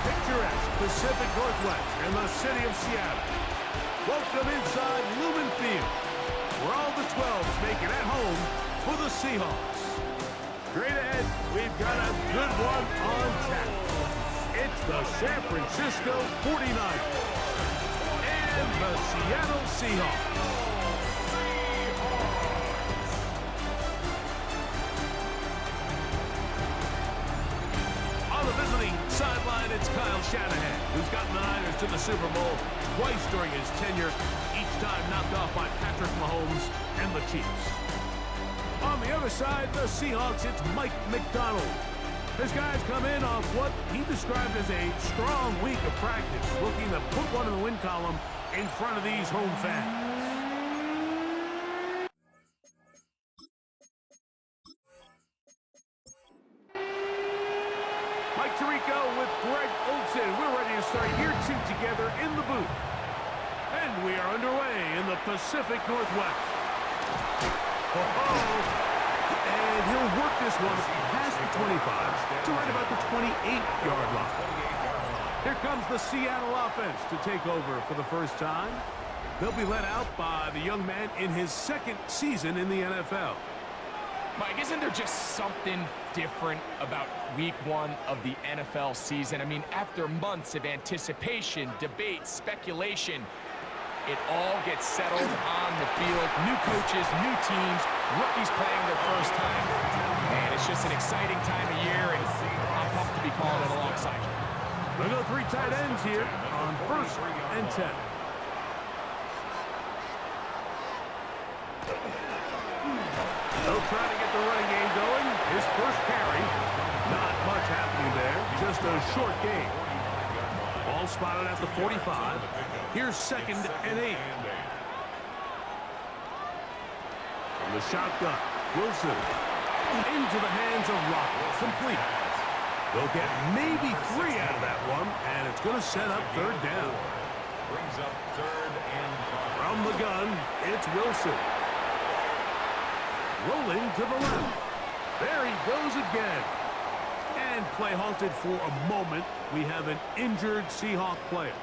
picturesque Pacific Northwest in the city of Seattle. Welcome inside Lumen Field, where all the 12s make it at home for the Seahawks. Straight ahead, we've got a good one on tap. It's the San Francisco 49ers and the Seattle Seahawks. On the visiting sideline, it's Kyle Shanahan, who's gotten the Niners to the Super Bowl twice during his tenure, each time knocked off by Patrick Mahomes and the Chiefs. On the other side, the Seahawks, it's Mike McDonald. This guy's come in off what he described as a strong week of practice, looking to put one in the win column in front of these home fans. Mike Tirico with Greg Olsen. We're ready to start year two together in the booth. And we are underway in the Pacific Northwest. And he'll work this one past the 25 to right about the 28-yard line. Here comes the Seattle offense to take over for the first time. They'll be led out by the young man in his second season in the NFL. Mike, isn't there just something different about week one of the NFL season? I mean, after months of anticipation, debate, speculation, it all gets settled on the field. New coaches, new teams, rookies playing their first time. And it's just an exciting time of year, and I'm pumped to be calling it alongside you. We'll go three tight ends here on 1st and 10. They'll try to get the running game going. His first carry, not much happening there, just a short gain. Ball spotted at the 45. Here's 2nd and 8. From the shotgun, Wilson into the hands of Rocket. Complete. They'll get maybe 3 out of that one, and it's going to set up 3rd down. Brings up 3rd and 5. From the gun, it's Wilson. Rolling to the left. There he goes again. And play halted for a moment. We have an injured Seahawk player.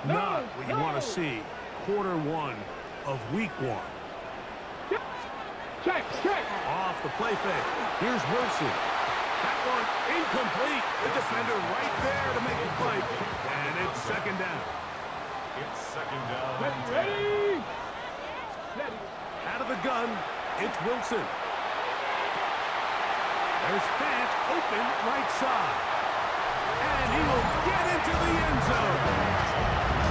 Not what you want to see. Quarter one of week one. Check. Off the play fake. Here's Wilson. That one incomplete. The defender right there to make the play. And it's 2nd down. It's 2nd down. Ready. Out of the gun, it's Wilson. There's Fant open right side. And he will get into the end zone.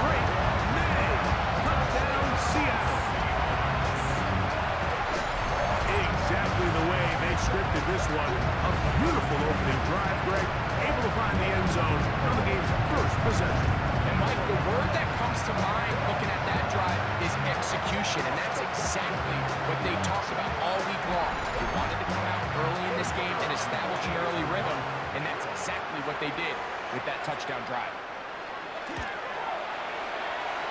Great man. Touchdown, Seattle. Exactly the way they scripted this one. A beautiful opening drive, Greg. Able to find the end zone on the game's first possession. And Mike, the word that comes to mind looking at that drive is execution, and that's exactly what they talked about all week long. They wanted to come out early in this game and establish an early rhythm, and that's exactly what they did with that touchdown drive.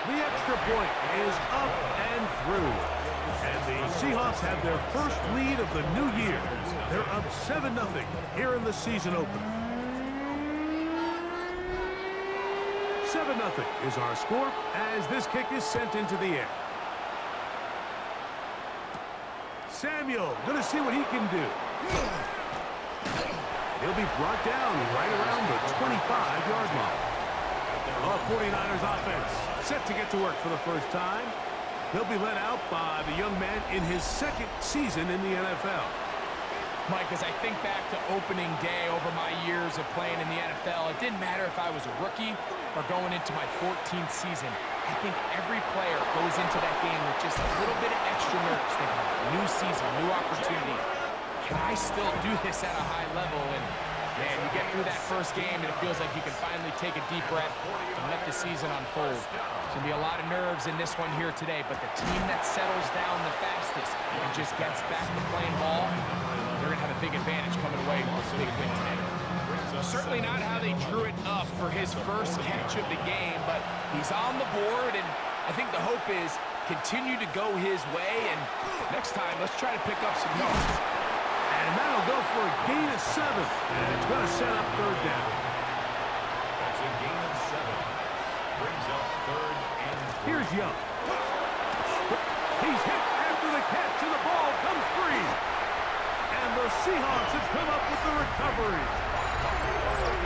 The extra point is up and through. And the Seahawks have their first lead of the new year. They're up 7-0 here in the season opener. 7-0 is our score as this kick is sent into the air. Samuel going to see what he can do. He'll be brought down right around the 25-yard line. The 49ers offense set to get to work for the first time. They'll be led out by the young man in his second season in the NFL. Mike, as I think back to opening day over my years of playing in the NFL, it didn't matter if I was a rookie or going into my 14th season. I think every player goes into that game with just a little bit of extra nerves, thinking, new season, new opportunity. Can I still do this at a high level? And Man, you get through that first game and it feels like you can finally take a deep breath and let the season unfold. There's going to be a lot of nerves in this one here today, but the team that settles down the fastest and just gets back to playing ball, they're going to have a big advantage coming away with a big win today. Certainly not how they drew it up for his first catch of the game, but he's on the board, and I think the hope is continue to go his way, and next time, let's try to pick up some yards. And that'll go for a gain of 7, and it's going to set up third down. That's a gain of 7. Brings up third and 3. Here's Young. He's hit after the catch, and the ball comes free. And the Seahawks have come up with the recovery.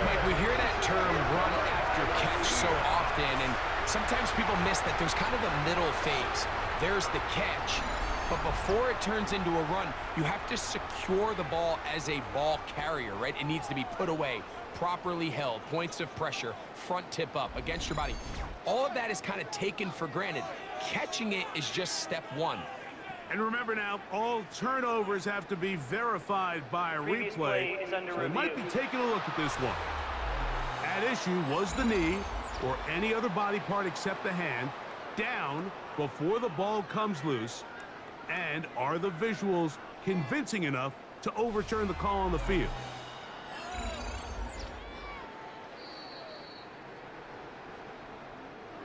Mike, we hear that term run after catch so often, and sometimes people miss that there's kind of a middle phase. There's the catch, but before it turns into a run, you have to secure the ball as a ball carrier, right? It needs to be put away, properly held, points of pressure, front tip up against your body. All of that is kind of taken for granted. Catching it is just step one. And remember now, all turnovers have to be verified by a replay, so they might be taking a look at this one. At issue was the knee, or any other body part except the hand, down before the ball comes loose, and are the visuals convincing enough to overturn the call on the field?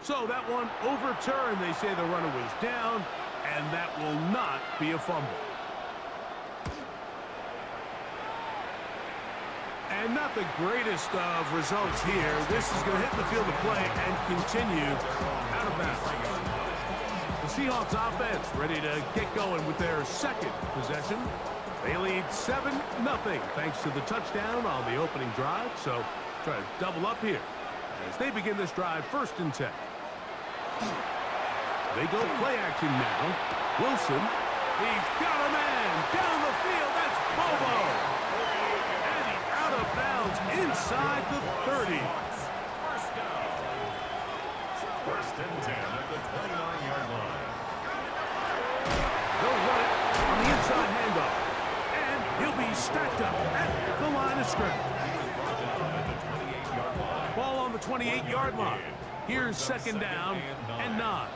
So that one overturned. They say the runner was down, and that will not be a fumble. And not the greatest of results here. This is going to hit the field of play and continue out of bounds. The Seahawks offense ready to get going with their second possession. They lead 7-0 thanks to the touchdown on the opening drive. So try to double up here as they begin this drive, 1st and 10. They go play action now. Wilson, he's got a man down the field. That's Bobo. And he's out of bounds inside the 30. First down. 1st and 10 at the 29-yard line. They'll run it on the inside handoff. And he'll be stacked up at the line of scrimmage. Ball on the 28-yard line. Here's 2nd down and 9.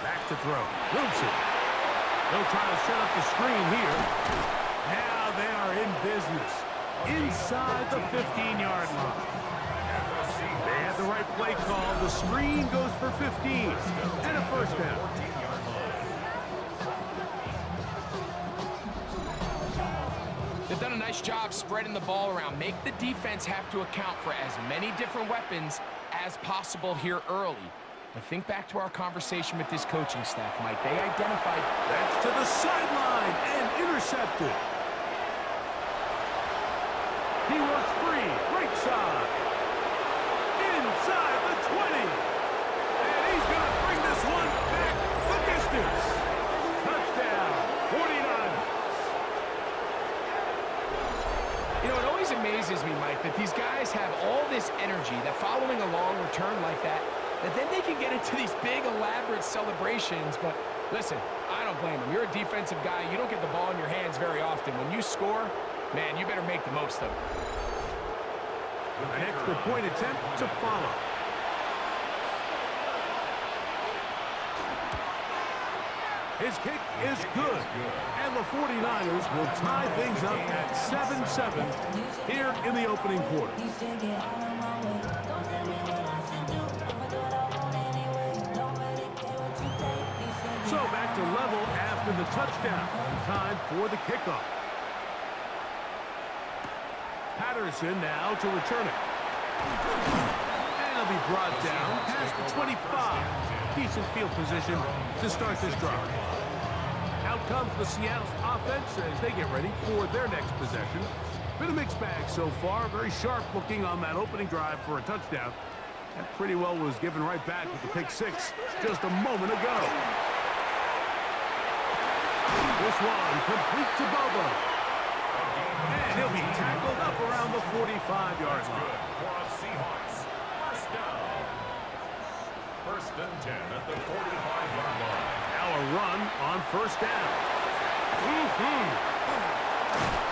Back to throw. Wilson. They'll try to set up the screen here. Now they are in business. Inside the 15-yard line. They had the right play call. The screen goes for 15. And a 1st down. They've done a nice job spreading the ball around. Make the defense have to account for as many different weapons as possible here early. But think back to our conversation with this coaching staff, Mike. They identified... That's to the sideline and intercepted. He works free. Right side. Inside the 20. And he's going to bring this one back the distance. Touchdown, 49ers. You know, it always amazes me, Mike, that these guys have all this energy that following a long return like that then they can get into these big, elaborate celebrations. But listen, I don't blame them. You're a defensive guy. You don't get the ball in your hands very often. When you score, man, you better make the most of it. An extra point attempt to follow. His kick is good. And the 49ers will tie things up at 7-7 here in the opening quarter. So back to level after the touchdown. Time for the kickoff. Patterson now to return it. And it'll be brought down past the 25. Decent field position to start this drive. Out comes the Seattle offense as they get ready for their next possession. Been a mixed bag so far. Very sharp looking on that opening drive for a touchdown. That pretty well was given right back with the pick six just a moment ago. This one complete to Bobo. And he'll be tackled up around the 45-yard line. For a Seahawks. First down. 1st and 10 at the 45-yard line. Now a run on 1st down.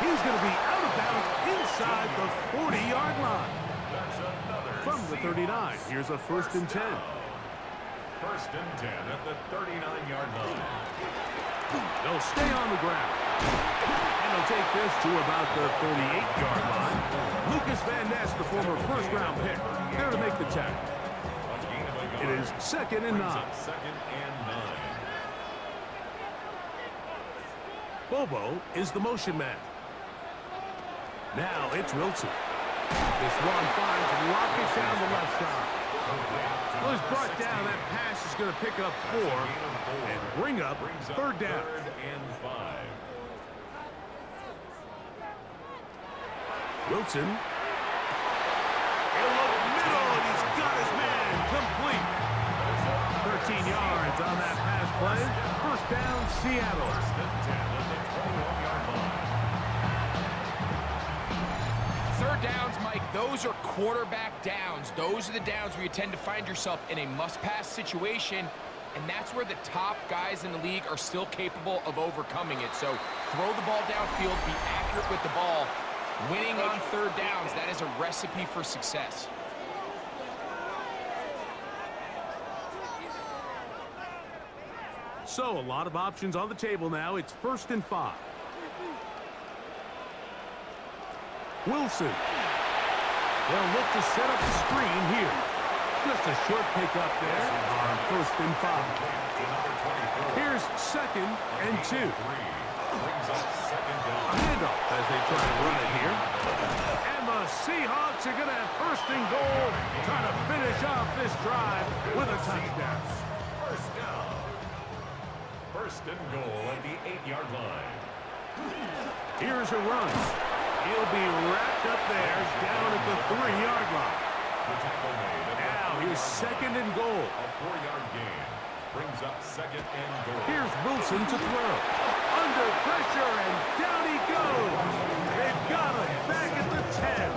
He's going to be out of bounds inside the 40-yard line. That's another From the 39, here's a 1st and 10. 1st and 10 at the 39-yard line. They'll stay on the ground. And they'll take this to about the 38-yard line. Lucas Van Ness, the former first-round pick, there to make the tackle. It is 2nd and 9. 2nd and 9. Bobo is the motion man. Now it's Wilson. This one finds Lockett down the left side. Well, he's brought down. That pass is going to pick up 4 and bring up 3rd down. 3rd and 5. Wilson. He'll look middle, and he's got his man complete. 13 yards on that pass play. 1st down, Seattle. 1st and 10 at the 21-yard line. 3rd downs, Mike, those are quarterback downs. Those are the downs where you tend to find yourself in a must-pass situation, and that's where the top guys in the league are still capable of overcoming it. So throw the ball downfield, be accurate with the ball. Winning on 3rd downs, that is a recipe for success. So a lot of options on the table now. It's 1st and 5. Wilson. They'll look to set up the screen here. Just a short pickup there on 1st and 5. Here's 2nd and 2. A handoff as they try to run it here. And the Seahawks are going to have 1st and goal, trying to finish off this drive with a touchdown. 1st down. 1st and goal at the 8-yard line. Here's a run. He'll be wrapped up there down at the 3-yard line. The tackle made. Now here's 2nd and goal. A 4-yard gain. Brings up 2nd and goal. Here's Wilson to throw. Under pressure, and down he goes. They've got him back at the 10.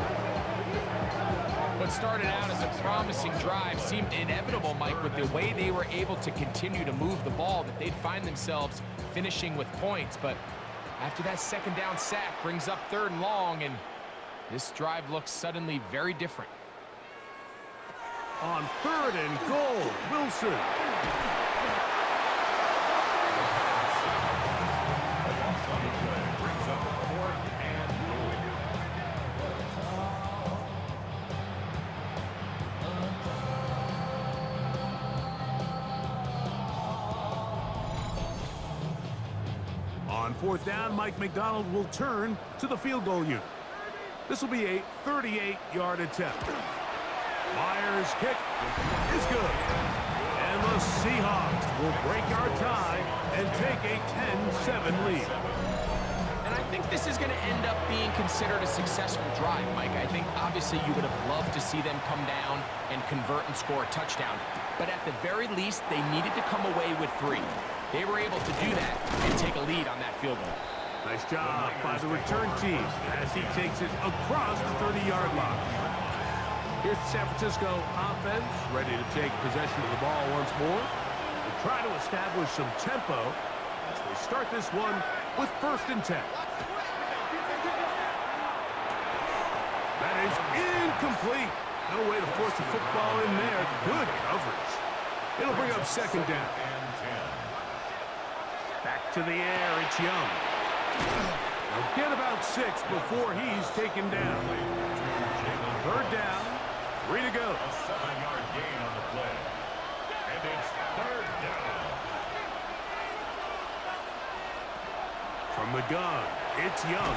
What started out as a promising drive seemed inevitable, Mike, with the way they were able to continue to move the ball, that they'd find themselves finishing with points. But after that 2nd down sack brings up 3rd and long, and this drive looks suddenly very different. On 3rd and goal, Wilson. Brings up 4th and goal. On 4th down, Mike McDonald will turn to the field goal unit. This will be a 38-yard attempt. Myers' kick is good. And the Seahawks will break our tie and take a 10-7 lead. And I think this is going to end up being considered a successful drive, Mike. I think obviously you would have loved to see them come down and convert and score a touchdown. But at the very least, they needed to come away with 3. They were able to do that and take a lead on that field goal. Nice job by the return team as he takes it across the 30-yard line. Here's the San Francisco offense ready to take possession of the ball once more. They try to establish some tempo as they start this one with 1st and 10. That is incomplete. No way to force the football in there. Good coverage. It'll bring up 2nd down. Back to the air, it's Young. They'll get about 6 before he's taken down. 3rd down, 3 to go. A 7-yard gain on the play. And it's 3rd down. From the gun, it's Young.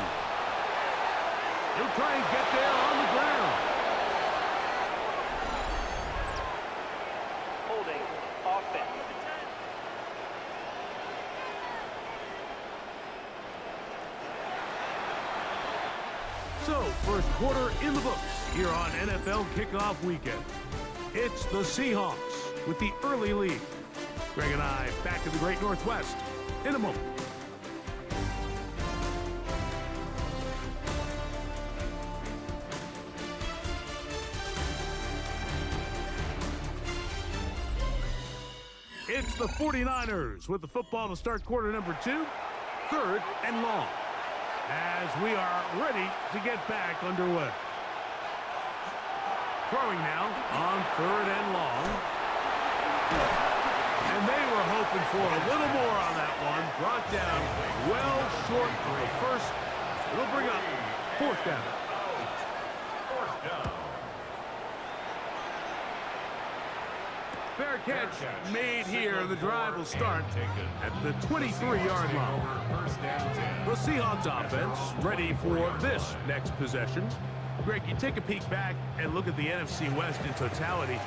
He'll try and get there on the ground. Holding offense. So, first quarter in the books here on NFL Kickoff Weekend. It's the Seahawks with the early lead. Greg and I back in the Great Northwest in a moment. It's the 49ers with the football to start quarter number 2. 3rd and long. as we are ready to get back underway. Throwing now on 3rd and long. And they were hoping for a little more on that one. Brought down well short for a first. It'll bring up 4th down. 4th down. Fair catch made here. The drive will start at the 23-yard line. The Seahawks offense ready for this next possession. Greg, you take a peek back and look at the NFC West in totality.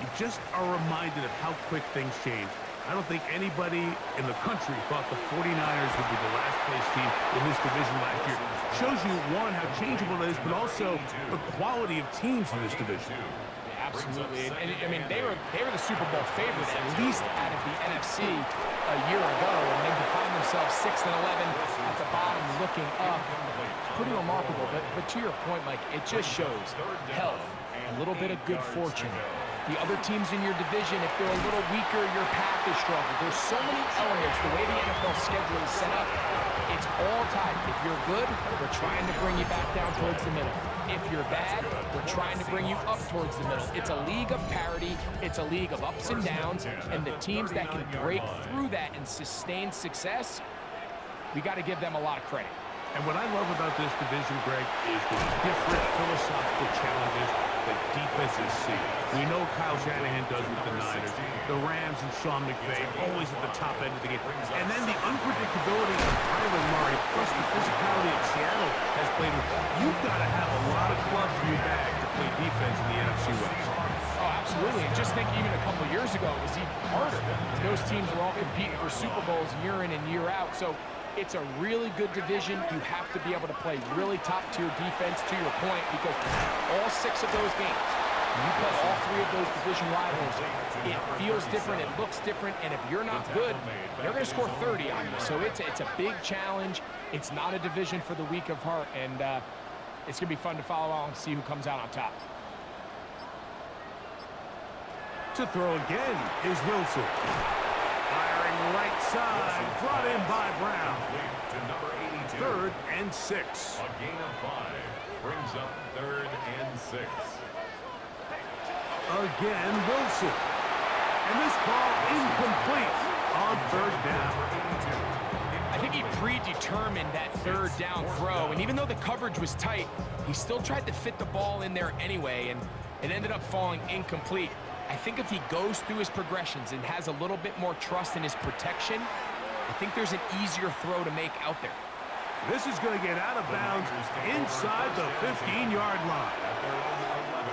You just are reminded of how quick things change. I don't think anybody in the country thought the 49ers would be the last place team in this division last year. Shows you, one, how changeable it is, but also the quality of teams in this division. Absolutely, and I mean they were the Super Bowl favorite at least out of the NFC a year ago, and then to find themselves 6-11 at the bottom, looking up, it's pretty remarkable. But to your point, Mike, it just shows health, a little bit of good fortune. The other teams in your division, if they're a little weaker, your path is stronger. There's so many elements. The way the NFL schedule is set up, it's all tied. If you're good, we're trying to bring you back down towards the middle. If you're bad, we're trying to bring you up towards the middle. It's a league of parity. It's a league of ups and downs. And the teams that can break through that and sustain success, we got to give them a lot of credit. And what I love about this division, Greg, is the different philosophical challenges that defenses see. We know Kyle Shanahan does with the Niners. The Rams and Sean McVay always at the top end of the game. And then the unpredictability of Kyler Murray, plus the physicality that Seattle has played with. You've got to have a lot of clubs in your bag to play defense in the NFC West. Oh, absolutely. And just think even a couple years ago, it was even harder. Those teams were all competing for Super Bowls year in and year out. So it's a really good division. You have to be able to play really top-tier defense, to your point, because all 6 of those games, you play all 3 of those division rivals, it feels different, it looks different, and if you're not good, they're going to score 30 on you. So it's a big challenge. It's not a division for the weak of heart, and it's going to be fun to follow along and see who comes out on top. To throw again is Wilson. Firing right side, brought in by Brown. 3rd and 6. A gain of 5 brings up 3rd and 6. Again, Wilson. And this ball incomplete on 3rd down. I think he predetermined that 3rd down throw, and even though the coverage was tight, he still tried to fit the ball in there anyway, and it ended up falling incomplete. I think if he goes through his progressions and has a little bit more trust in his protection, I think there's an easier throw to make out there. This is going to get out of bounds inside the 15-yard line.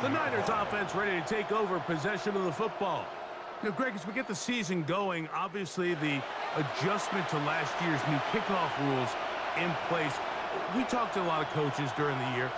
The Niners offense ready to take over possession of the football. Now, Greg, as we get the season going, obviously the adjustment to last year's new kickoff rules in place. We talked to a lot of coaches during the year.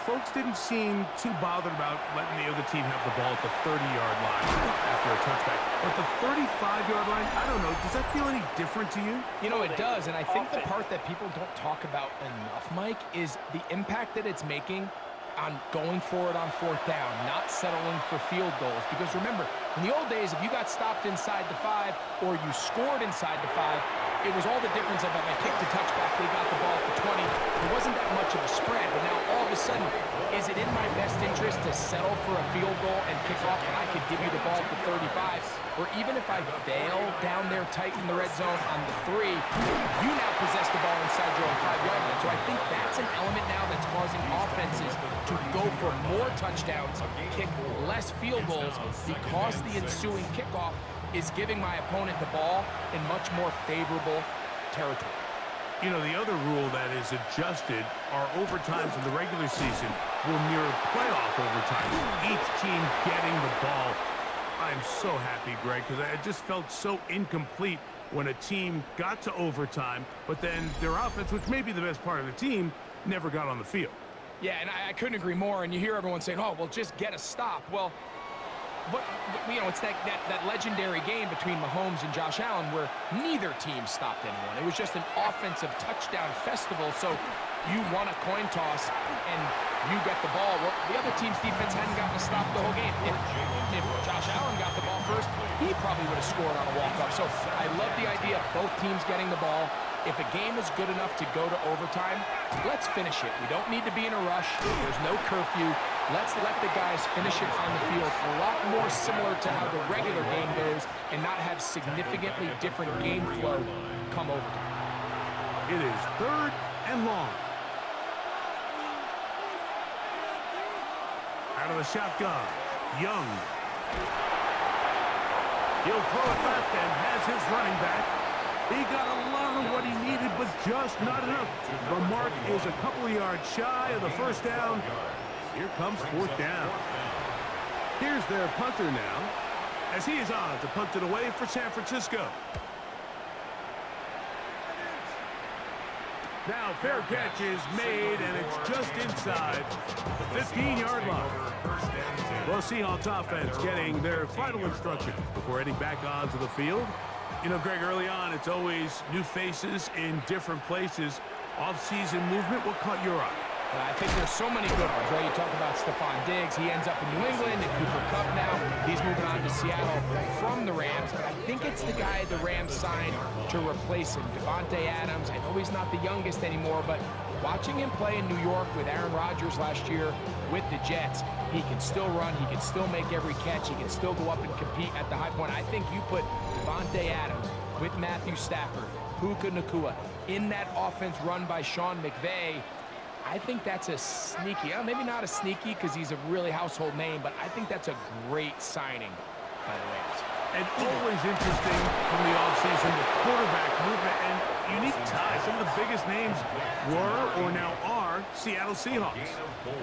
Folks didn't seem too bothered about letting the other team have the ball at the 30-yard line after a touchback. But the 35-yard line, I don't know, does that feel any different to you? You know, it does, and I think the part that people don't talk about enough, Mike, is the impact that it's making on going forward on 4th down, not settling for field goals. Because remember, in the old days, if you got stopped inside the 5 or you scored inside the 5, it was all the difference of if I kicked a touchback, they got the ball at the 20. It wasn't that much of a spread, but now all of a sudden, is it in my best interest to settle for a field goal and kick off when I could give you the ball at the 35? Or even if I fail down there tight in the red zone on the 3, you now possess the ball inside your own 5-yard line. So I think that's an element now that's causing offenses to go for more touchdowns, kick less field goals, because the ensuing kickoff is giving my opponent the ball in much more favorable territory. You know, the other rule that is adjusted are overtimes in the regular season will mirror playoff overtime. Each team getting the ball. I'm so happy, Greg, because I just felt so incomplete when a team got to overtime, but then their offense, which may be the best part of the team, never got on the field. Yeah, and I couldn't agree more, and you hear everyone saying, oh, well, just get a stop. Well, but you know, it's that legendary game between Mahomes and Josh Allen where neither team stopped anyone. It was just an offensive touchdown festival, so you won a coin toss and you get the ball. Well, the other team's defense hadn't gotten a stop the whole game. If Josh Allen got the ball first, he probably would have scored on a walk-off. So I love the idea of both teams getting the ball. if a game is good enough to go to overtime, let's finish it. We don't need to be in a rush. There's no curfew. Let's let the guys finish it on the field. A lot more similar to how the regular game goes and not have significantly different game flow come overtime. It is 3rd and long. Out of the shotgun, Young. He'll throw it left and has his running back. He got a lot of what he needed, but just not enough. The mark is a couple of yards shy of the first down. Here comes 4th down. Here's their punter now, as he is on to punt it away for San Francisco. Now fair catch is made, and it's just inside the 15-yard line. Well, Seahawks offense getting their final instructions before heading back onto the field. You know, Greg, early on, it's always new faces in different places. Off-season movement, what caught your eye? I think there's so many good ones, right? You talk about Stephon Diggs. He ends up in New England, and Cooper Kupp now. He's moving on to Seattle from the Rams, but I think it's the guy the Rams signed to replace him, Davante Adams. I know he's not the youngest anymore, but watching him play in New York with Aaron Rodgers last year with the Jets, he can still run, he can still make every catch, he can still go up and compete at the high point. I think you put Davante Adams with Matthew Stafford, Puka Nacua, in that offense run by Sean McVay. I think that's a sneaky, maybe not a sneaky because he's a really household name, but I think that's a great signing by the Rams. And always interesting from the offseason, the quarterback movement and unique ties. Some of the biggest names were or now are Seattle Seahawks.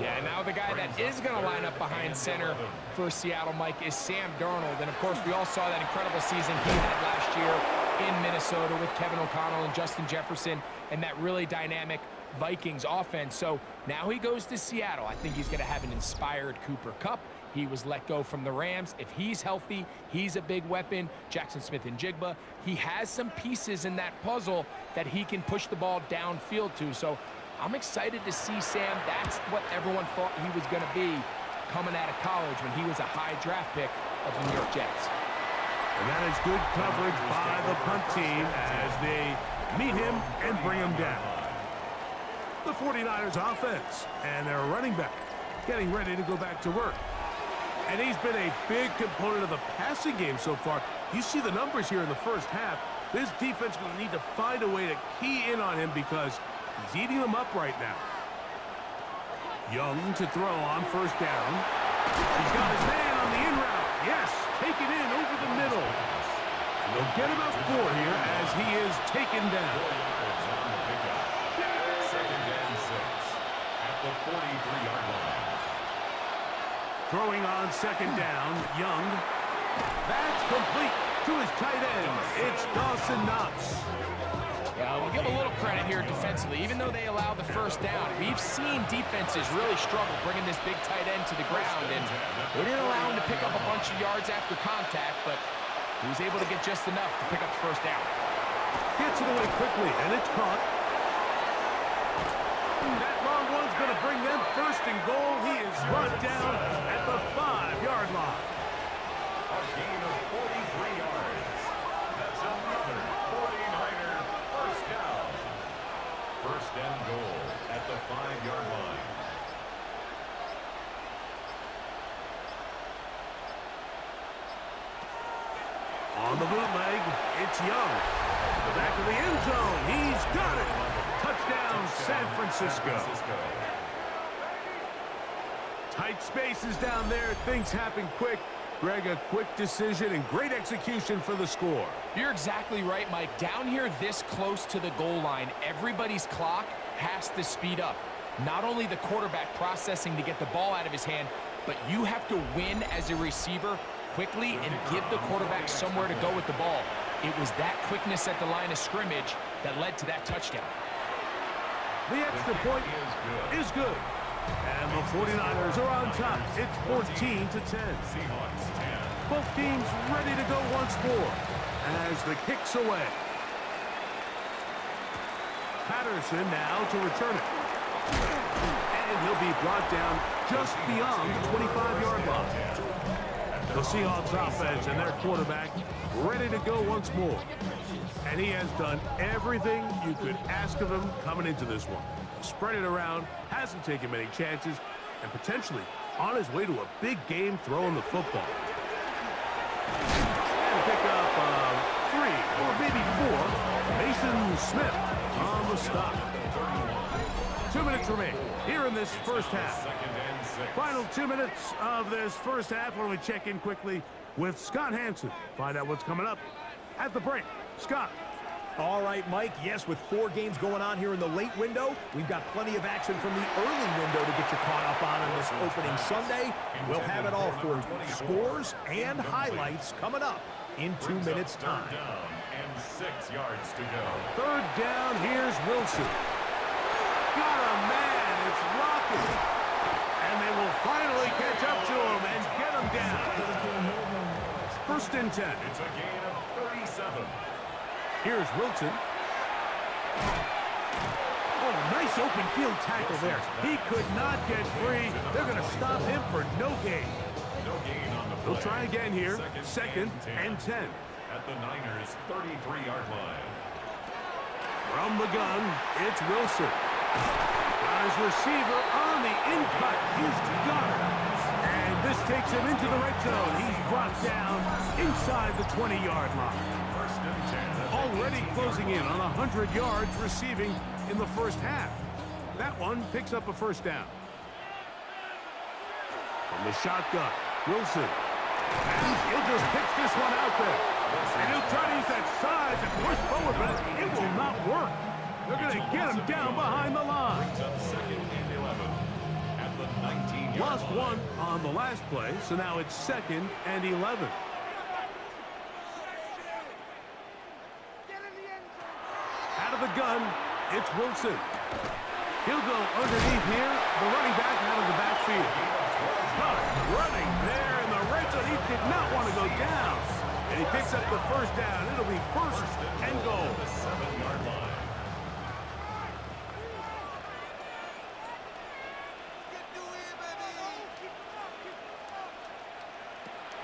Yeah, now the guy that is going to line up behind center for Seattle, Mike, is Sam Darnold. And, of course, we all saw that incredible season he had last year in Minnesota with Kevin O'Connell and Justin Jefferson and that really dynamic Vikings offense. So now he goes to Seattle. I think he's going to have an inspired Cooper Kupp. He was let go from the Rams. If he's healthy, he's a big weapon. Jackson Smith and Jigba. He has some pieces in that puzzle that he can push the ball downfield to. So I'm excited to see Sam. That's what everyone thought he was going to be coming out of college when he was a high draft pick of the New York Jets. And that is good coverage by the punt team as they meet him and bring him down. The 49ers offense and their running back getting ready to go back to work. And he's been a big component of the passing game so far. You see the numbers here in the first half. This defense will need to find a way to key in on him because he's eating them up right now. Young to throw on first down. He's got his man on the in route. Yes, take it in over the middle. And they'll get about 4 here as he is taken down. Second and 6 at the 43-yard line. Throwing on second down, Young. That's complete to his tight end. It's Dawson Knox. Yeah, we'll give a little credit here defensively. Even though they allow the first down, we've seen defenses really struggle bringing this big tight end to the ground, and they didn't allow him to pick up a bunch of yards after contact, but he was able to get just enough to pick up the first down. Gets it away quickly, and it's caught. That long one's going to bring them first and goal. He is brought down at the 5-yard line. A gain of 43 yards. That's another 49er first down. First and goal at the 5-yard line. On the bootleg, it's Young. The back of the end zone. He's got it. Touchdown, San Francisco. Tight spaces down there. Things happen quick. Greg, a quick decision and great execution for the score. You're exactly right, Mike. Down here this close to the goal line, everybody's clock has to speed up. Not only the quarterback processing to get the ball out of his hand, but you have to win as a receiver quickly and give the quarterback somewhere to go with the ball. It was that quickness at the line of scrimmage that led to that touchdown. The extra point is good. And the 49ers are on top. It's 14-10. Both teams ready to go once more as the kick's away. Patterson now to return it. And he'll be brought down just beyond the 25-yard line. The Seahawks offense and their quarterback ready to go once more. And he has done everything you could ask of him coming into this one. Spread it around, hasn't taken many chances, and potentially on his way to a big game throwing the football. And pick up 3 or maybe 4. Mason Smith on the stop. 2 minutes remain here in this first half. Final 2 minutes of this first half when we check in quickly with Scott Hansen. Find out what's coming up at the break. Scott. All right, Mike. Yes, with 4 games going on here in the late window, we've got plenty of action from the early window to get you caught up on this opening Sunday. We'll have it all for you. Scores and highlights coming up in 2 minutes' time. And 6 yards to go. Third down, here's Wilson. Got a man, it's Rocket. And they will finally catch up to him and get him down. First and 10. It's a gain of 37. Here's Wilson. Oh, nice open field tackle there. He could not get free. They're going to stop him for no gain. No gain on the play. We'll try again here. Second and 10. At the Niners' 33-yard line. From the gun, it's Wilson. Got his receiver on the in-cut. He's got it. And this takes him into the red zone. He's brought down inside the 20-yard line. First and 10. Already closing in on 100 yards receiving in the first half. That one picks up a first down. From the shotgun, Wilson. And he'll just pitch this one out there. And he'll try to use that size and push forward, but it will not work. They're going to get him down behind the line. Brings up second and 11 at the 19-yard line. Lost one on the last play, so now it's second and 11. Out of the gun, it's Wilson. He'll go underneath here. The running back out of the backfield. Tough running there in the red zone. He did not want to go down. And he picks up the first down. It'll be first and goal. The 7-yard line.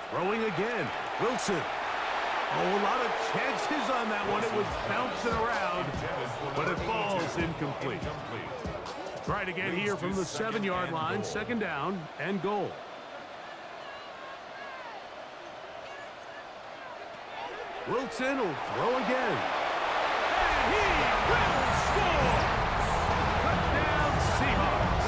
Throwing again. Wilson. Oh, a lot of chances on that one. It was bouncing around, but it falls incomplete. Try to get here from the 7-yard line. Second down and goal. Wilson will throw again. And he will score! Touchdown, Seahawks.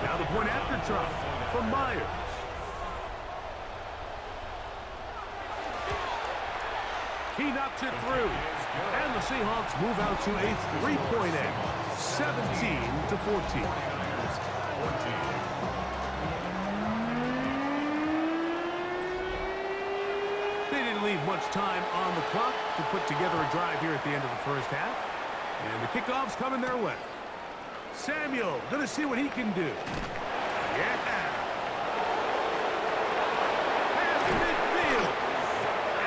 Now the point after try from Myers. He knocks it through. And the Seahawks move out to a 3-point edge, 17-14. They didn't leave much time on the clock to put together a drive here at the end of the first half. And the kickoff's coming their way. Samuel gonna see what he can do. Yeah. Past midfield.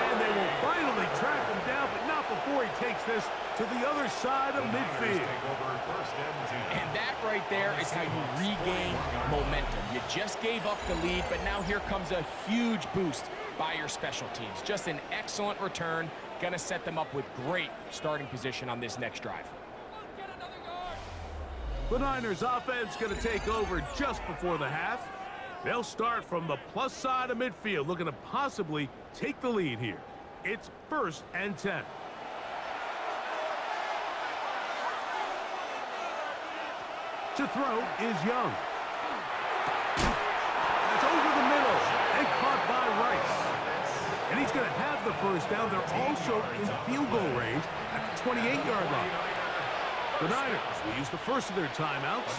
And they will finally track him down, but not before he takes this to the other side of midfield. And that right there is how you regain momentum. You just gave up the lead, but now here comes a huge boost by your special teams. Just an excellent return. Gonna set them up with great starting position on this next drive. The Niners offense going to take over just before the half. They'll start from the plus side of midfield, looking to possibly take the lead here. It's first and 10. To throw is Young. It's over the middle and caught by Rice. And he's going to have the first down. They're also in field goal range at the 28-yard line. The Niners will use the first of their timeouts,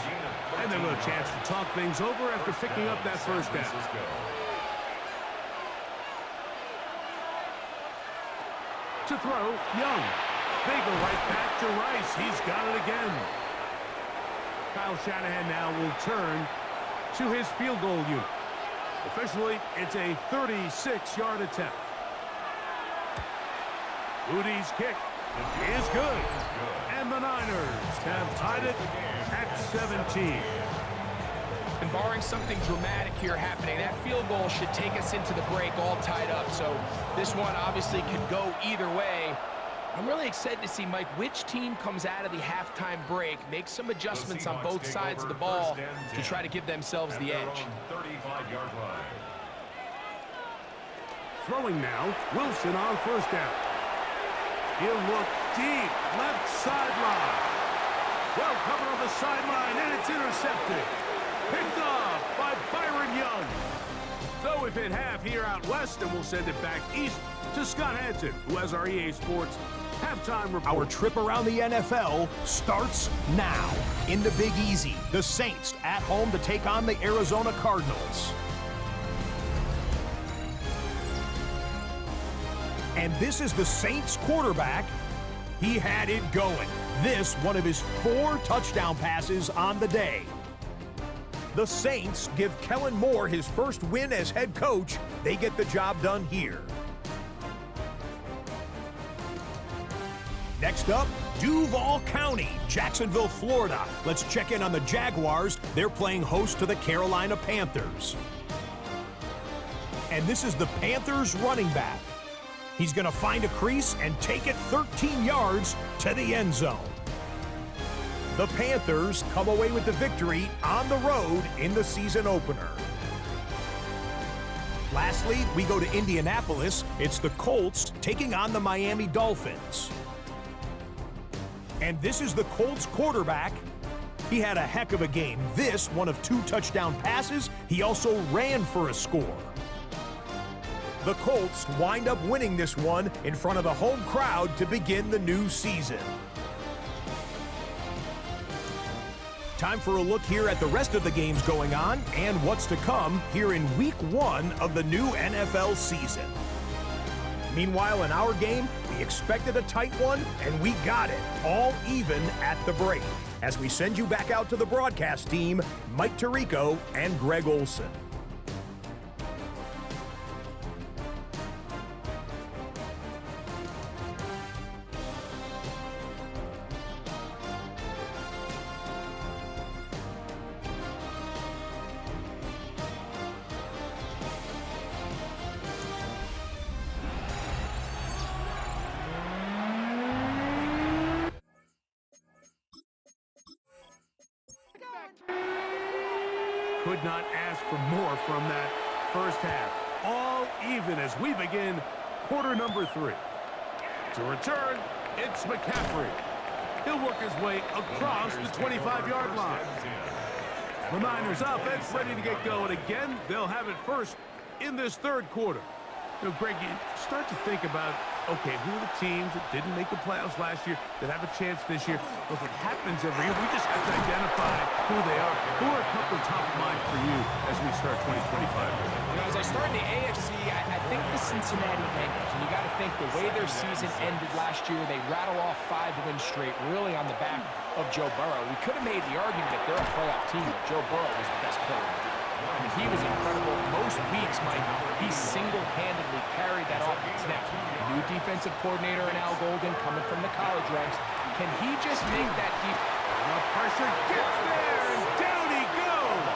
and they'll have a chance to talk things over after picking up that first down. To throw, Young. They go right back to Rice. He's got it again. Kyle Shanahan now will turn to his field goal unit. Officially, it's a 36-yard attempt. Udy's kick is good. And the Niners have tied it at 17. And barring something dramatic here happening, that field goal should take us into the break all tied up. So this one obviously could go either way. I'm really excited to see, Mike, which team comes out of the halftime break, makes some adjustments on both sides of the ball to try to give themselves the edge. 35-yard line. Throwing now, Wilson on first down. He'll look deep, left sideline. Well covered on the sideline, and it's intercepted. Picked off by Byron Young. So if it half here out west, and we'll send it back east to Scott Hanson, who has our EA Sports halftime report. Our trip around the NFL starts now. In the Big Easy, the Saints at home to take on the Arizona Cardinals. And this is the Saints quarterback. He had it going. This, one of his 4 touchdown passes on the day. The Saints give Kellen Moore his first win as head coach. They get the job done here. Next up, Duval County, Jacksonville, Florida. Let's check in on the Jaguars. They're playing host to the Carolina Panthers. And this is the Panthers running back. He's going to find a crease and take it 13 yards to the end zone. The Panthers come away with the victory on the road in the season opener. Lastly, we go to Indianapolis. It's the Colts taking on the Miami Dolphins. And this is the Colts quarterback. He had a heck of a game. This, one of 2 touchdown passes. He also ran for a score. The Colts wind up winning this one in front of the home crowd to begin the new season. Time for a look here at the rest of the games going on and what's to come here in Week 1 of the new NFL season. Meanwhile, in our game, we expected a tight one, and we got it, all even at the break. As we send you back out to the broadcast team, Mike Tirico and Greg Olson. Could not ask for more from that first half. All even as we begin quarter number 3. To return, it's McCaffrey. He'll work his way across the 25-yard line. The Niners offense ready to get going again. They'll have it first in this third quarter. You know, Greg, you start to think about, okay, who are the teams that didn't make the playoffs last year that have a chance this year? Look, it happens every year. We just have to identify who they are. Who are a couple top of mind for you as we start 2025? You know, as I start in the AFC, I think the Cincinnati Bengals. And you got to think the way their season ended last year, they rattle off 5 wins straight, really on the back of Joe Burrow. We could have made the argument if they're a playoff team that Joe Burrow was the best player in the league. I mean, he was incredible. Most weeks, Mike, he single-handedly carried that offense. Now, new defensive coordinator in Al Golden coming from the college ranks. Can he just make that deep? The pressure gets there, and down he goes.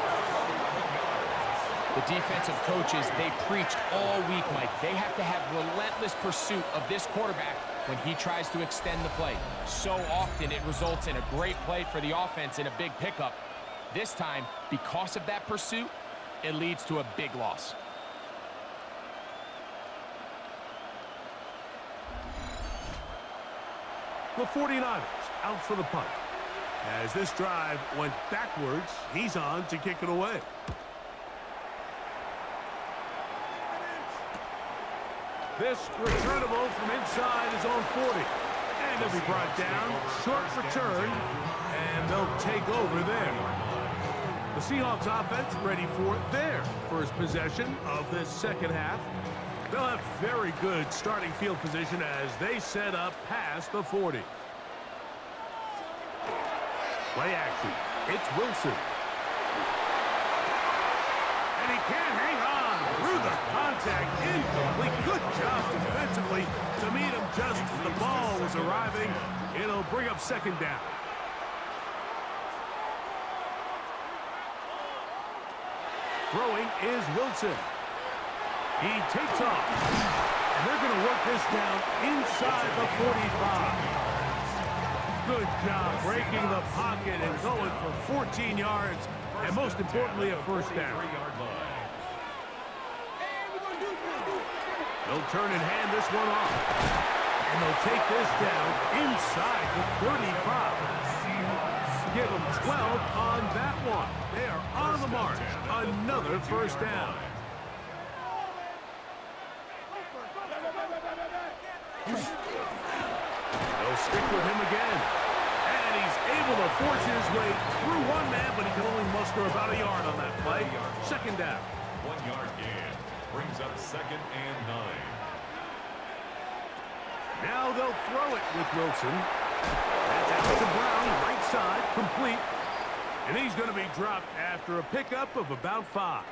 The defensive coaches, they preached all week, Mike. They have to have relentless pursuit of this quarterback when he tries to extend the play. So often it results in a great play for the offense and a big pickup. This time, because of that pursuit, it leads to a big loss. The 49ers out for the punt. As this drive went backwards, he's on to kick it away. This returnable from inside his own 40. And he'll be brought down. Short return. And they'll take over there. The Seahawks offense ready for their first possession of this second half. They'll have very good starting field position as they set up past the 40. Play action. It's Wilson. And he can't hang on through the contact. Incomplete. Good job defensively to meet him just as the ball was arriving. It'll bring up second down. Throwing is Wilson. He takes off. And they're going to work this down inside the 45. Good job breaking the pocket and going for 14 yards. And most importantly, a first down. They'll turn and hand this one off. And they'll take this down inside the 35. Give them 12 on that one. They are on the march. Another first down. They'll stick with him again. And he's able to force his way through one man, but he can only muster about a yard on that play. Second down. 1 yard gain. Brings up second and 9. Now they'll throw it with Wilson. That's out to Brown, right side, complete. And he's going to be dropped after a pickup of about 5.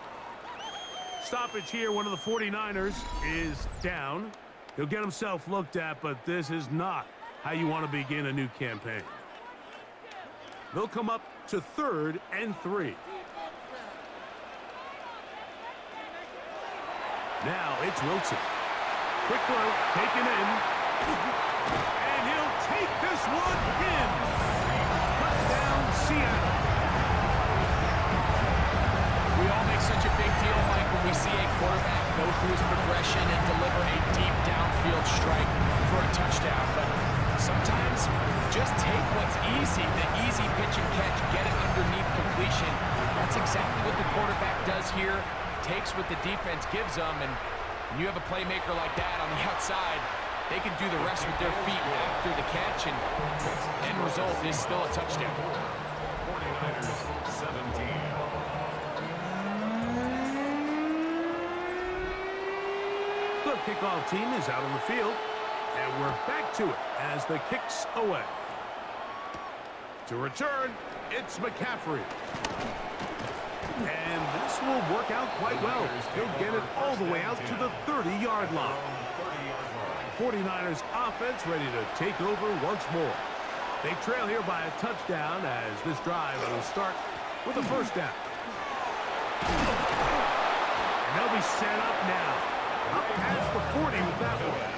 Stoppage here, one of the 49ers is down. He'll get himself looked at, but this is not how you want to begin a new campaign. They'll come up to 3rd and 3. Now it's Wilson. Quick throw, taken in. And he'll take this one in. Touchdown, Seattle. We all make such a big deal, Mike, when we see a quarterback go through his progression and deliver a deep downfield strike for a touchdown. But sometimes just take what's easy, the easy pitch and catch, get it underneath completion. That's exactly what the quarterback does here. Takes what the defense gives them, and when you have a playmaker like that on the outside, they can do the rest with their feet after the catch, and end result is still a touchdown. 49ers 17. The kickoff team is out on the field, and we're back to it as the kick's away. To return, it's McCaffrey. And this will work out quite well. He'll get it all the way out to the 30-yard line. 49ers offense ready to take over once more. They trail here by a touchdown as this drive will start with a first down. And they'll be set up now. Up past the 40 with that one.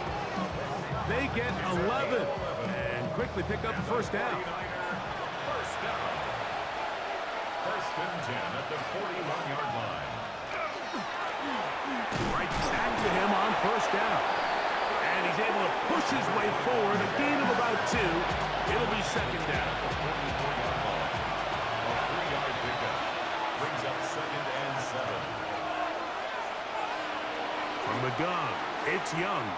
They get 11 and quickly pick up a first down. First and 10 at the 41-yard line. Right back to him on first down. And he's able to push his way forward, a gain of about 2. It'll be second down. A 3-yard pickup. Brings up second and 7. From the gun, it's Young.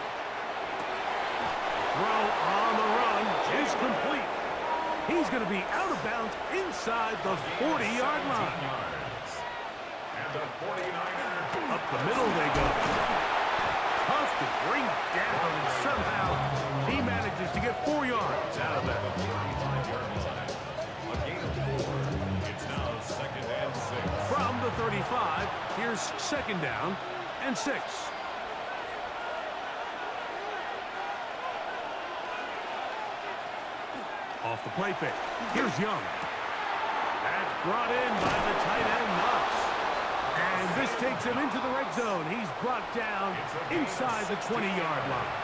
Throw on the run is complete. He's going to be out of bounds inside the 40-yard line. And the 49ers. Up the middle they go. Tough to bring down, and somehow he manages to get 4 yards out of that. A gain of 4. It's now second and 6. From the 35, here's second down and 6. Off the play fake. Here's Young. That's brought in by the tight end, Knox. And this takes him into the red zone. He's brought down inside the 20-yard line.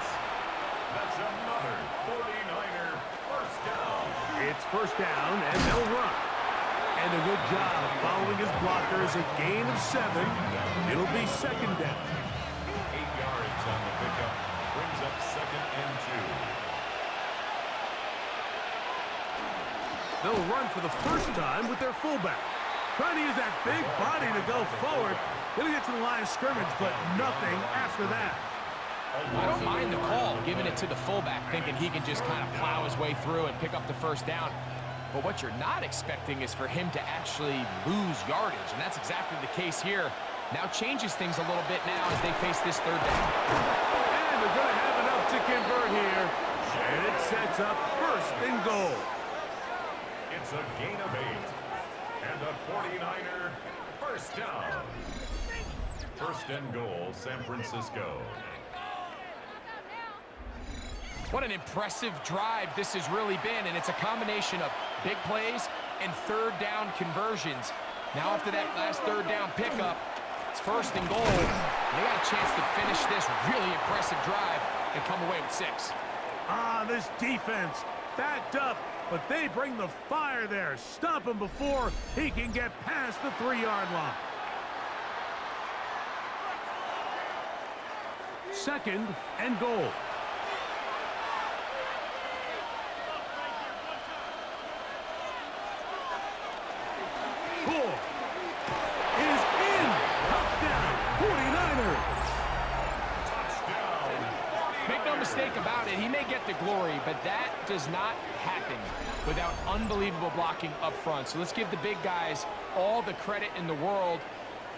That's another 49er first down. It's first down, and they'll run. And a good job following his blockers. A gain of 7. It'll be second down. 8 yards on the pickup. Brings up second and 2. They'll run for the first time with their fullback. Trying to use that big body to go forward. Gonna get to the line of scrimmage, but nothing after that. I don't mind the call, giving it to the fullback, thinking he can just kind of plow his way through and pick up the first down. But what you're not expecting is for him to actually lose yardage, and that's exactly the case here. Now changes things a little bit now as they face this third down. And they're gonna have enough to convert here. And it sets up first and goal. It's a gain of 8. 49er. First down. First and goal, San Francisco. What an impressive drive this has really been, and it's a combination of big plays and third down conversions. Now after that last third down pickup, it's first and goal. They got a chance to finish this really impressive drive and come away with 6. This defense backed up, but they bring the fire there. Stop him before he can get past the 3-yard line. Second and goal. Ball is in. Touchdown, 49ers. Make no mistake about it, he may get the glory, but that does not happen without unbelievable blocking up front. So let's give the big guys all the credit in the world.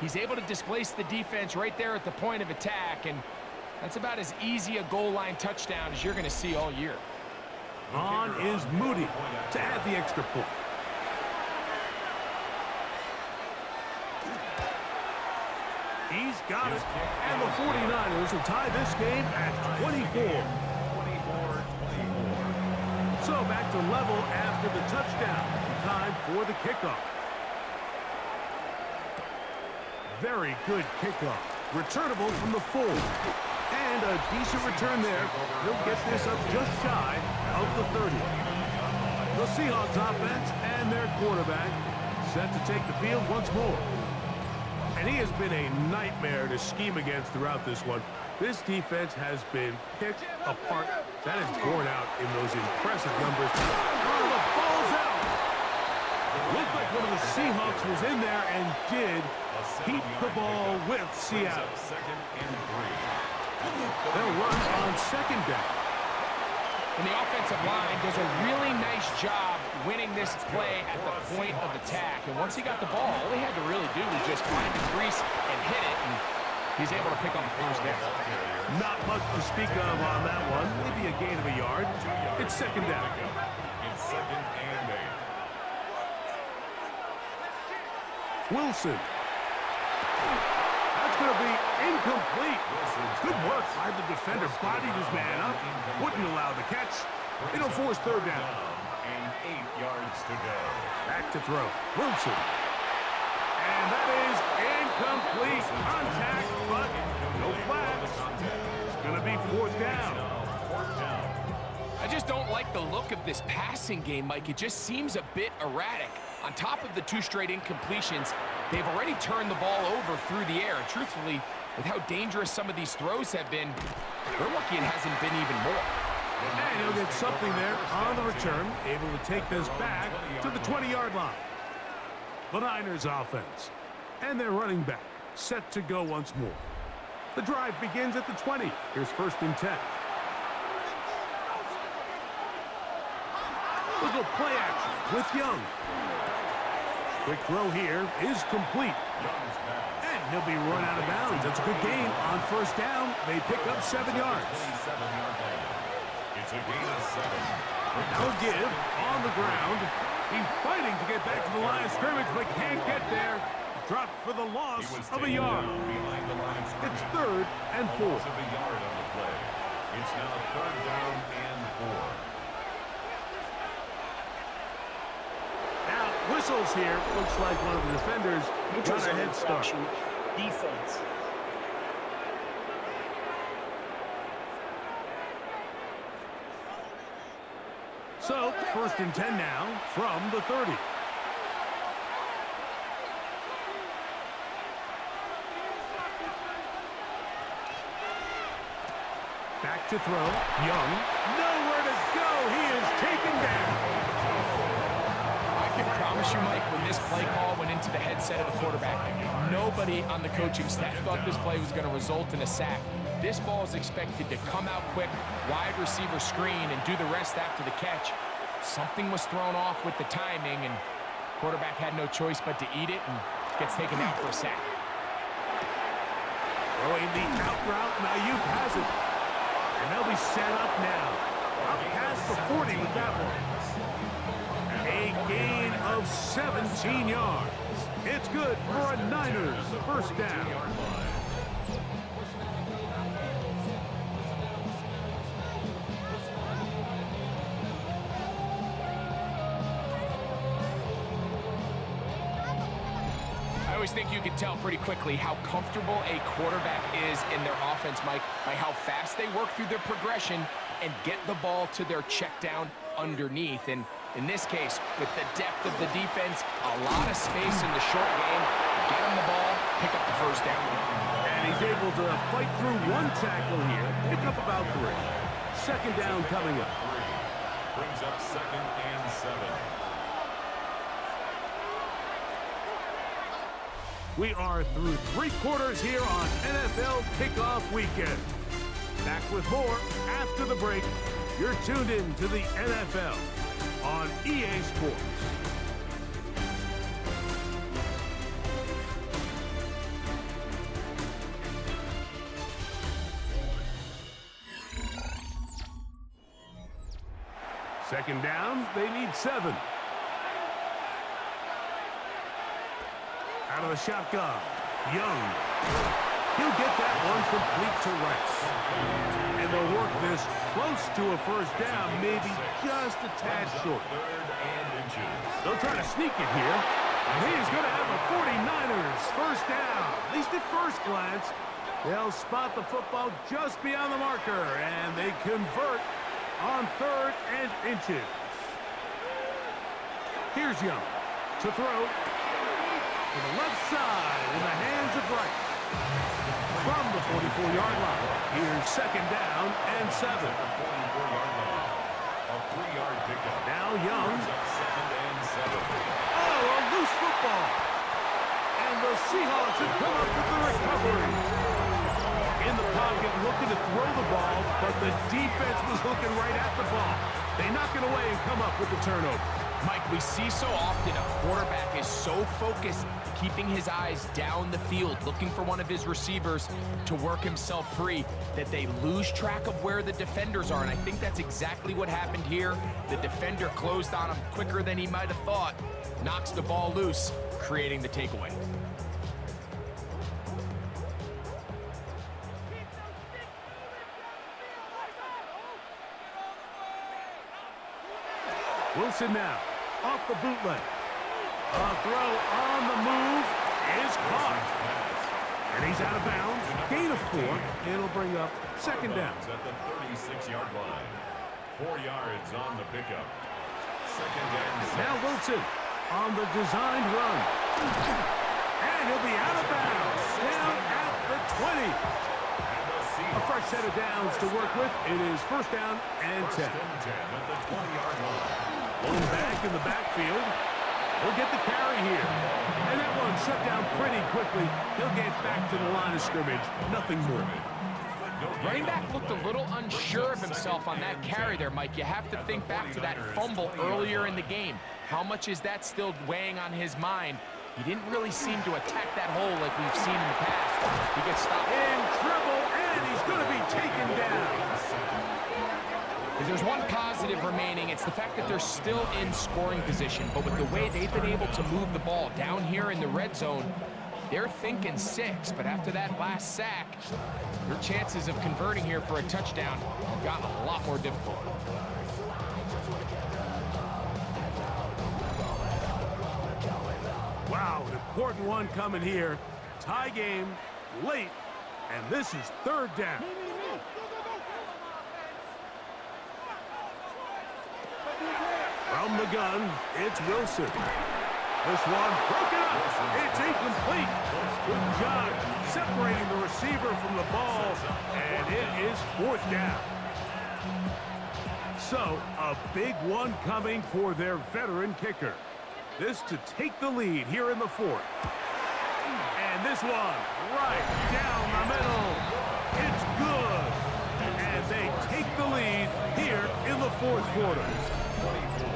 He's able to displace the defense right there at the point of attack, and that's about as easy a goal line touchdown as you're going to see all year. On is Moody to add the extra point. He's got it, and the 49ers will tie this game at 24. So back to level after the touchdown. Time for the kickoff. Very good kickoff. Returnable from the 4. And a decent return there. He'll get this up just shy of the 30. The Seahawks offense and their quarterback set to take the field once more. And he has been a nightmare to scheme against throughout this one. This defense has been picked apart. That is borne out in those impressive numbers. Oh, the ball's out! It looked like one of the Seahawks was in there and did keep the ball with Seattle. They'll run on second down. And the offensive line does a really nice job winning this play at the point of attack. And once he got the ball, all he had to really do was just find the crease and hit it, and he's able to pick up the first down. Not much to speak of on that one. Maybe a gain of a yard. It's second down. It's second and 8. Wilson. That's going to be incomplete. Good work by the defender. Bodied his man up. Wouldn't allow the catch. It'll force third down. And 8 yards to go. Back to throw. Wilson. And that is incomplete. Contact, but no flags. It's going to be fourth down. I just don't like the look of this passing game, Mike. It just seems a bit erratic. On top of the 2 straight incompletions, they've already turned the ball over through the air. And truthfully, with how dangerous some of these throws have been, they're lucky it hasn't been even more. And he'll get something there on the return, able to take this back to the 20-yard line. The Niners offense and their running back set to go once more. The drive begins at the 20. Here's first and 10. Little play action with Young. Quick throw here is complete. And he'll be run out of bounds. That's a good gain on first down. They pick up 7 yards. It's a gain of 7. No give on the ground. He's fighting to get back to the line of scrimmage, but can't get there. Dropped for the loss of a yard. It's third and 4. It's now third down and 4. Now, whistles here. Looks like one of the defenders got a head start. Defense. So, first and 10 now from the 30. Back to throw. Young. Nowhere to go. He is taken down. I can promise you, Mike, when this play call went into the headset of the quarterback, nobody on the coaching staff thought this play was going to result in a sack. This ball is expected to come out quick, wide receiver screen, and do the rest after the catch. Something was thrown off with the timing, and quarterback had no choice but to eat it and gets taken down for a sack. Throwing the out route. Ayuk has it. And they'll be set up now. Up past the 40 with that one. A gain of 17 yards. It's good for a Niners first down. I always think you can tell pretty quickly how comfortable a quarterback is in their offense, Mike, by how fast they work through their progression and get the ball to their check down underneath. And in this case, with the depth of the defense, a lot of space in the short game, get him the ball, pick up the first down. And he's able to fight through one tackle here, pick up about 3. Second down coming up. Brings up 2nd and 7. We are through 3 quarters here on NFL Kickoff Weekend. Back with more after the break. You're tuned in to the NFL on EA Sports. Second down, they need 7. Out of the shotgun, Young. He'll get that one complete to Rice. And they'll work this close to a first down, maybe just a tad short. 3rd and inches. They'll try to sneak it here. And he's going to have a 49ers first down. At least at first glance, they'll spot the football just beyond the marker, and they convert on 3rd and inches. Here's Young to throw to the left side in the hands of Rice. From the 44-yard line, here's second down and 7. 44-yard line. A 3-yard pickup. Now Young. Brings up 2nd and 7. Oh, a loose football. And the Seahawks have come up with the recovery. In the pocket, looking to throw the ball, but the defense was looking right at the ball. They knock it away and come up with the turnover. Mike, we see so often a quarterback is so focused, keeping his eyes down the field, looking for one of his receivers to work himself free, that they lose track of where the defenders are. And I think that's exactly what happened here. The defender closed on him quicker than he might have thought, knocks the ball loose, creating the takeaway. Wilson now, off the bootleg. A throw on the move is caught. And he's out of bounds. Gain of 4. It'll bring up second down. At the 36-yard line. 4 yards on the pickup. Second and 6. Now Wilson on the designed run. And he'll be out of bounds. Down at the 20. A fresh set of downs to work with. It is first down and 10. First and 10 at the 20-yard line. One back in the backfield. He'll get the carry here. And that one shut down pretty quickly. He'll get back to the line of scrimmage. Nothing more. Running back looked a little unsure of himself on that carry there, Mike. You have to think back to that fumble earlier in the game. How much is that still weighing on his mind? He didn't really seem to attack that hole like we've seen in the past. He gets stopped. In trouble, and he's going to be taken down. If there's one positive remaining, it's the fact that they're still in scoring position. But with the way they've been able to move the ball down here in the red zone, they're thinking 6. But after that last sack, your chances of converting here for a touchdown have gotten a lot more difficult. Wow, an important one coming here. Tie game, late, and this is third down. From the gun, it's Wilson. This one broken up. It's incomplete. Good job separating the receiver from the ball, and it is fourth down. So, a big one coming for their veteran kicker. This to take the lead here in the fourth. And this one right down the middle. It's good. And they take the lead here in the fourth quarter.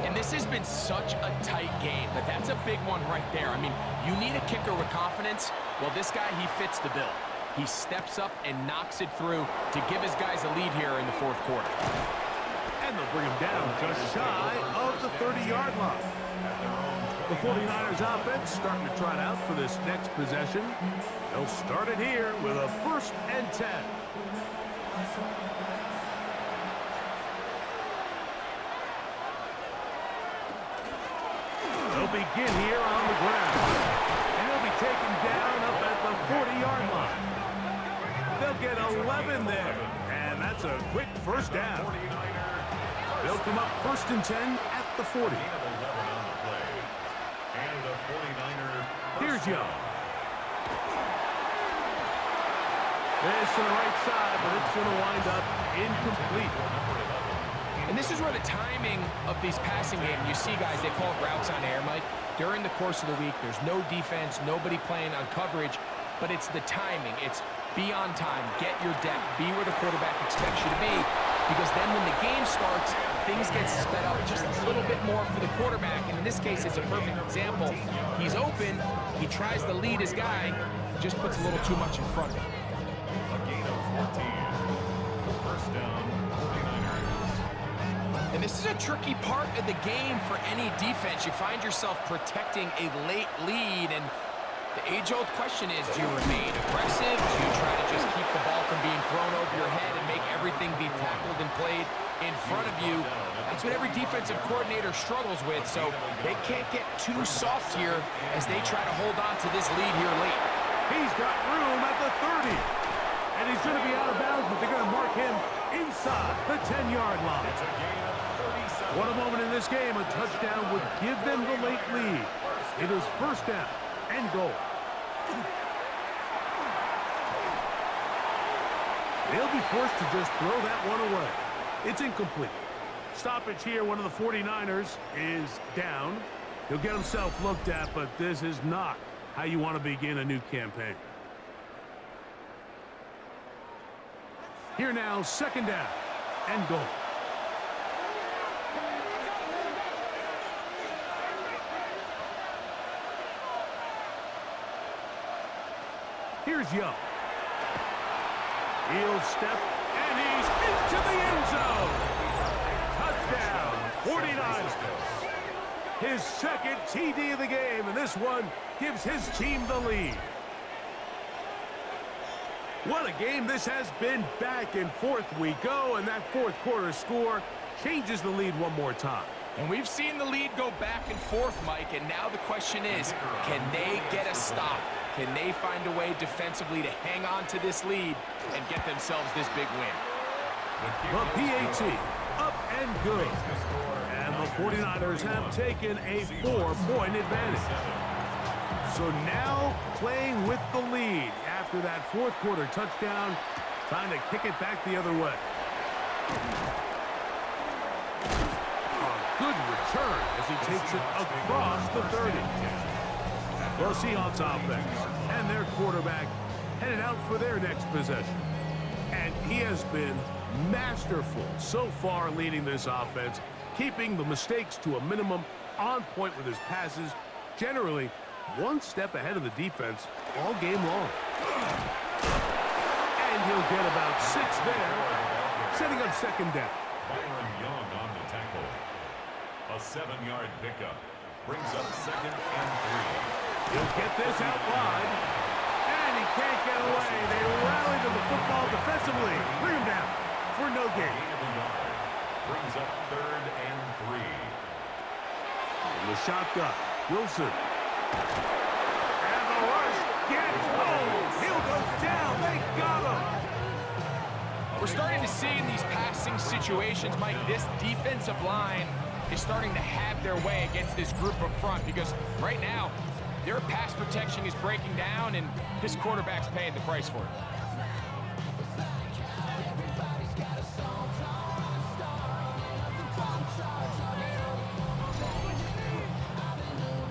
And this has been such a tight game, but that's a big one right there. I mean, you need a kicker with confidence. Well, this guy, he fits the bill. He steps up and knocks it through to give his guys a lead here in the fourth quarter. And they'll bring him down just shy of the 30-yard line. The 49ers offense starting to trot out for this next possession. They'll start it here with a 1st and 10. They'll begin here on the ground. And they'll be taken down up at the 40-yard line. They'll get 11 there. And that's a quick 1st down. They'll come up 1st and 10 at the 40. Here's Young. This to the right side, but it's going to wind up incomplete. And this is where the timing of these passing games, you see guys, they call it routes on air, Mike. During the course of the week, there's no defense, nobody playing on coverage, but it's the timing. It's be on time, get your depth, be where the quarterback expects you to be, because then when the game starts, things get sped up just a little bit more for the quarterback. And in this case, it's a perfect example. He's open, he tries to lead his guy, just puts a little too much in front of him. A gain of 14. 1st down, 49ers. And this is a tricky part of the game for any defense. You find yourself protecting a late lead, and the age-old question is, do you remain aggressive? Do you try to just keep the ball from being thrown over your head and make everything be tackled and played in front of you? That's what every defensive coordinator struggles with, so they can't get too soft here as they try to hold on to this lead here late. He's got room at the 30. And he's going to be out of bounds, but they're going to mark him inside the 10-yard line. What a moment in this game. A touchdown would give them the late lead. It is 1st down and goal. They'll be forced to just throw that one away. It's incomplete. Stoppage here. One of the 49ers is down. He'll get himself looked at, but this is not how you want to begin a new campaign. Here now, 2nd down and goal. Here's Young. He'll step, and he's into the end zone. Touchdown, 49ers. His 2nd TD of the game, and this one gives his team the lead. What a game this has been. Back and forth we go, and that 4th quarter score changes the lead one more time. And we've seen the lead go back and forth, Mike, and now the question is, can they get a stop? Can they find a way defensively to hang on to this lead and get themselves this big win? The PAT, up and good. And the 49ers have taken a 4-point advantage. So now playing with the lead after that 4th quarter touchdown, trying to kick it back the other way. A good return as he takes it across the 30. Well, Seahawks offense and their quarterback headed out for their next possession. And he has been masterful so far leading this offense, keeping the mistakes to a minimum, on point with his passes, generally one step ahead of the defense all game long. And he'll get about 6 there, setting up 2nd down. Byron Young on the tackle. A 7-yard pickup brings up 2nd and 3. He'll get this out wide, and he can't get away. They rally to the football defensively. Bring him down for no gain. Brings up 3rd and 3. In the shotgun, Wilson. And the rush gets home. He'll go down. They got him. We're starting to see in these passing situations, Mike, this defensive line is starting to have their way against this group up front, because right now, their pass protection is breaking down, and this quarterback's paying the price for it.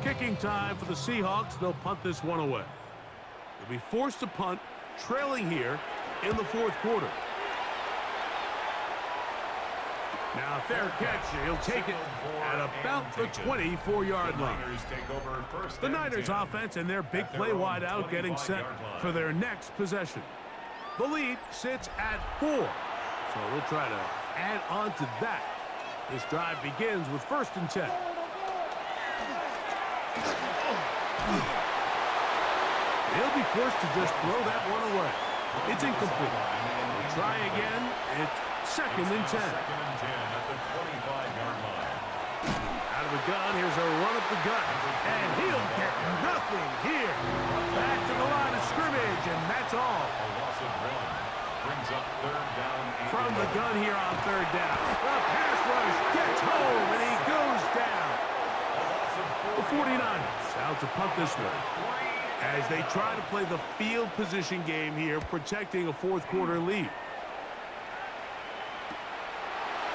Kicking time for the Seahawks. They'll punt this one away. They'll be forced to punt, trailing here in the 4th quarter. Now, fair catch. He'll take it at about the 24-yard line. The Niners offense and their big play wide out getting set for their next possession. The lead sits at 4. So they'll try to add on to that. This drive begins with 1st and 10. He'll be forced to just throw that one away. It's incomplete. We'll try again. It's 2nd and 10. Second and 10 at the 25-yard line. Out of the gun, here's a run up the gut. And he'll get nothing here. Back to the line of scrimmage, and that's all. A loss of 1. Brings up 3rd down. From the gun here on 3rd down. The pass rush gets home, and he goes down. The 49ers out to punt this one, as they try to play the field position game here, protecting a 4th quarter lead.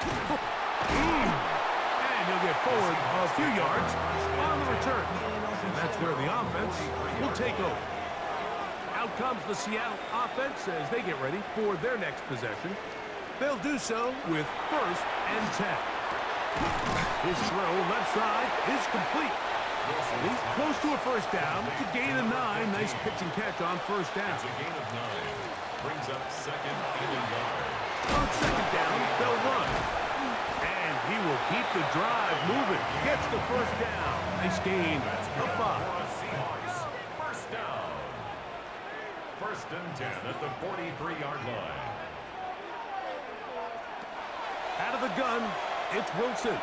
And he'll get forward a few yards on the return. And that's where the offense will take over. Out comes the Seattle offense as they get ready for their next possession. They'll do so with 1st and 10. His throw left side is complete. He's close to a 1st down to gain a 9. Nice pitch and catch on 1st down. It's a gain of 9. Brings up 2nd and a yard. On 2nd down, they'll run. And he will keep the drive moving. Gets the 1st down. Nice gain of 5. Seahawks. 1st down. 1st and 10 at the 43-yard line. Out of the gun, it's Wilson.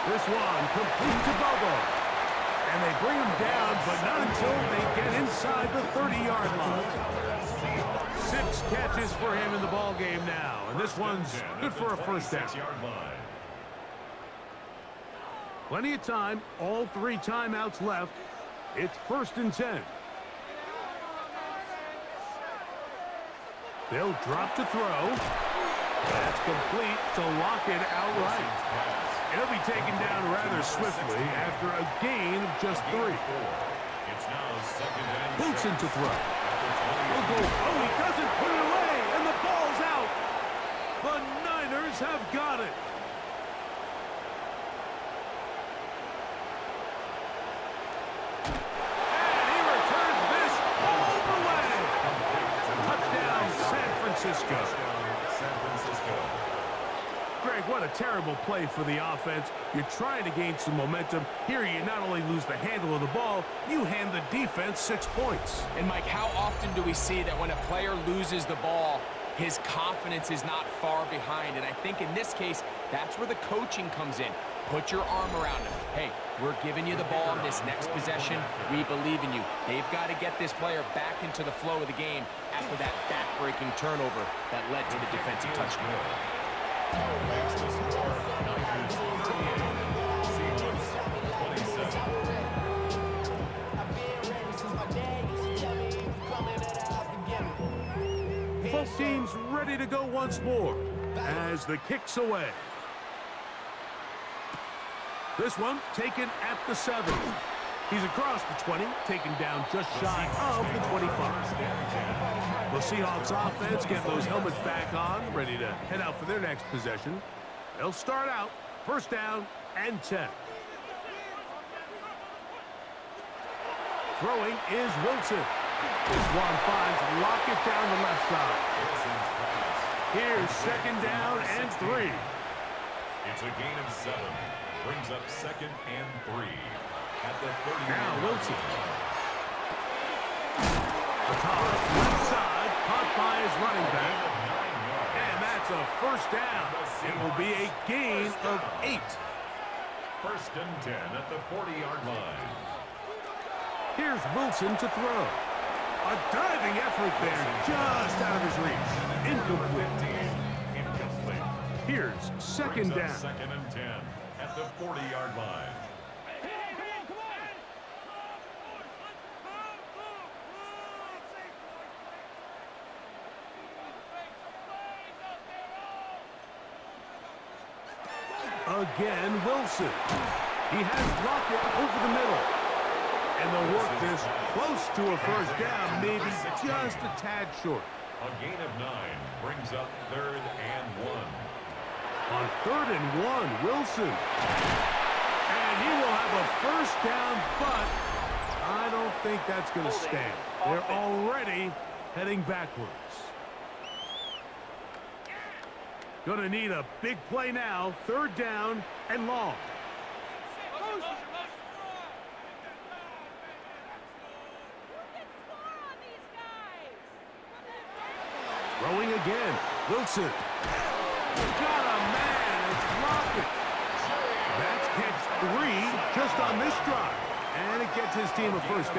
This one complete to Bobo. And they bring him down, but not until they get inside the 30-yard line. 6 catches for him in the ball game now. And this one's good for a 1st down. Plenty of time. All 3 timeouts left. It's 1st and 10. They'll drop to throw. That's complete to lock it outright. It'll be taken down rather swiftly after a gain of just 3. It's now 2nd and Wilson to throw. He'll go. Oh, he doesn't put it away, and the ball's out. The Niners have got it. And he returns this all the way. Touchdown, San Francisco. San Francisco. Greg, what a terrible play for the offense. You're trying to gain some momentum. Here you not only lose the handle of the ball, you hand the defense 6 points. And Mike, how often do we see that when a player loses the ball, his confidence is not far behind? And I think in this case, that's where the coaching comes in. Put your arm around him. Hey, we're giving you the ball on this next possession. We believe in you. They've got to get this player back into the flow of the game after that back-breaking turnover that led to the defensive touchdown. Makes the score Niners 38, Seahawks 27. Both teams ready to go once more as the kick's away. This one taken at the 7. He's across the 20, taken down just shy of the 25. The Seahawks offense get those helmets back on, ready to head out for their next possession. They'll start out 1st down and 10. Throwing is Wilson. This one finds Lockett down the left side. Here's 2nd down and 3. It's a gain of 7. Brings up 2nd and 3 at the 30. Now Wilson. The toss left side, caught by his running back. And that's a 1st down. It will be a gain of 8. 1st and 10 at the 40-yard line. Here's Wilson to throw. A diving effort there, just out of his reach. Incomplete. Incomplete. Here's 2nd down. 2nd and 10 at the 40-yard line. Again, Wilson. He has Lockett over the middle. And they'll work this close to a 1st down, maybe just a tad short. A gain of 9 brings up 3rd and 1. On 3rd and 1, Wilson. And he will have a 1st down, but I don't think that's going to stand. They're already heading backwards. Going to need a big play now. 3rd down and long. Throwing again. Wilson. Got a man. It's Lockett. That's catch 3 just on this drive. And it gets his team a first down.